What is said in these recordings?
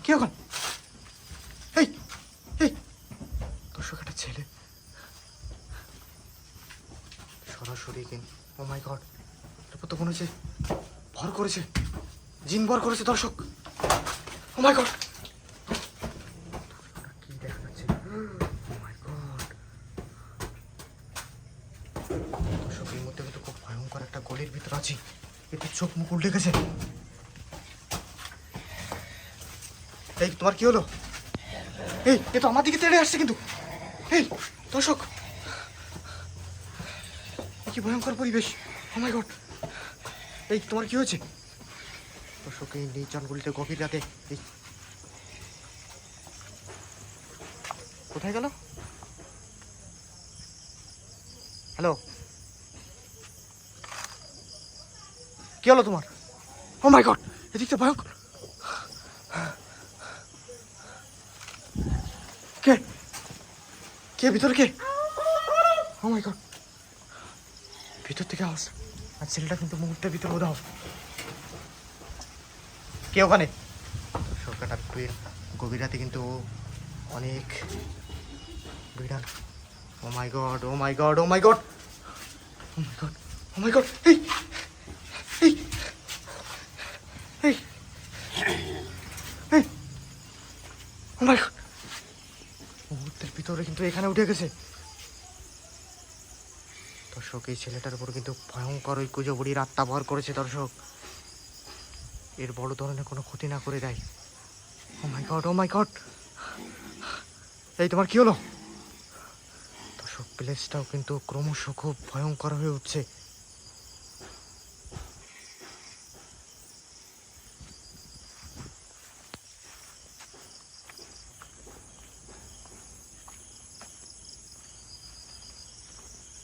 কে ওখানে? এই এই দর্শক, একটা ছেলে সরাসরি ও মাই গড, এরপর তো মনে হচ্ছে ভর করেছে, জিন ভর করেছে দর্শক। ও মাই গড, কি দেখা যাচ্ছে? ও মাই গড দর্শক, এই মধ্যে কিন্তু খুব ভয়ঙ্কর একটা গলির ভিতর আছি। এতে চোখ মুখ উল্টে গেছে। এই তোমার কি হলো? এই এ তো আমার দিকে তেড়ে আসছে কিন্তু। এই দর্শক, কি ভয়ঙ্কর পরিবেশ। ও মাই গড, এই তোমার কি হয়েছে? দর্শক, এই নির্জন গলিতে গভীর রাতে এই কোথায় গেল? হ্যালো, কি হলো তোমার? ও মাই গড, এদিকটা ভয়ঙ্কর। কে কে ভিতরে কে? ও মাই গড, ভিতর থেকে আওয়াজ, আর ছেলেটা কিন্তু মুহূর্তের ভিতর উধাও। কে ওখানে? সরকারটা গভীর রাতে কিন্তু অনেক বিড়াল। ও মাই গড, ও মাই গড, ও মাই গড, ও মাই গড, ও মাই গড, এই এই এই এই ও মাই গড, মুহূর্তের ভিতরে কিন্তু এখানে উঠে গেছে। দর্শক, এই ছেলেটার উপর কিন্তু ভয়ঙ্কর ওই কুজবুড়ির আত্মা ভর করেছে দর্শক। এর বড় ধরনের কোনো ক্ষতি না করে দেয়। ও মাই গড, ও মাই গড, এই তোমার কি হলো? দর্শক, প্লেসটাও কিন্তু ক্রমশ খুব ভয়ঙ্কর হয়ে উঠছে।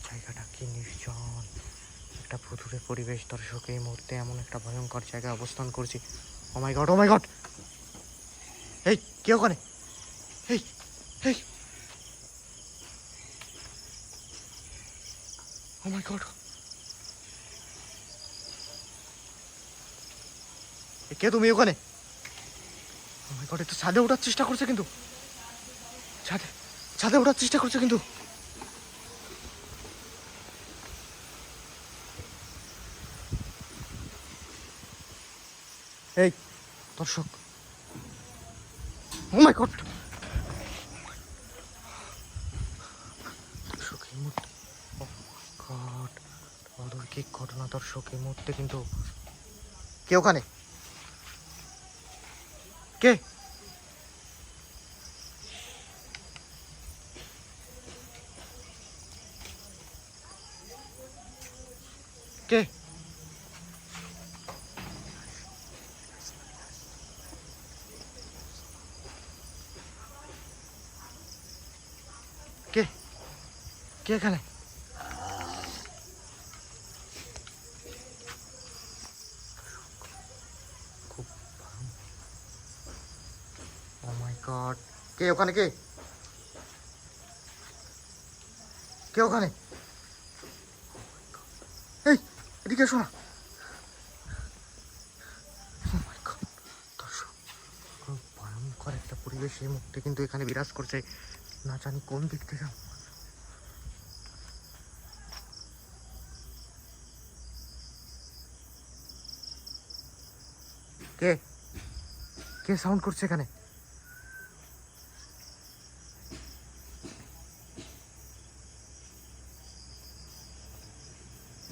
জায়গাটা কি নির্জন, একটা ভুতুড়ে পরিবেশ দর্শক। এই মুহূর্তে এমন একটা ভয়ঙ্কর জায়গায় অবস্থান করছি। ও মাই গড, ও মাই গড, এই কে ওখানে? এই এই ও মাই গড, কে তুমি ওখানে? ও মাই গড, একটু ছাদে ওঠার চেষ্টা করছে কিন্তু, ছাদে ছাদে ওঠার চেষ্টা করছে কিন্তু। এই দর্শক, ও মাই গড, দর্শক এই মুহূর্তে, ও গড, অলৌকিক ঘটনা দর্শক। এই মুহূর্তে কিন্তু কে ওখানে? কে কে কে কে এখানে? খুব, ও মাই গড, কে ওখানে? কে কে ওখানে? এই এদিকে এসো না। ও মাই গড দর্শক, খুব ভয়ঙ্কর একটা পরিবেশ এই মুহূর্তে কিন্তু এখানে বিরাজ করছে। না জানি কোন দিক থেকে। কে কে সাউন্ড করছে এখানে?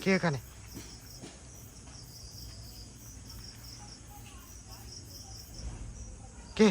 কে এখানে? কে?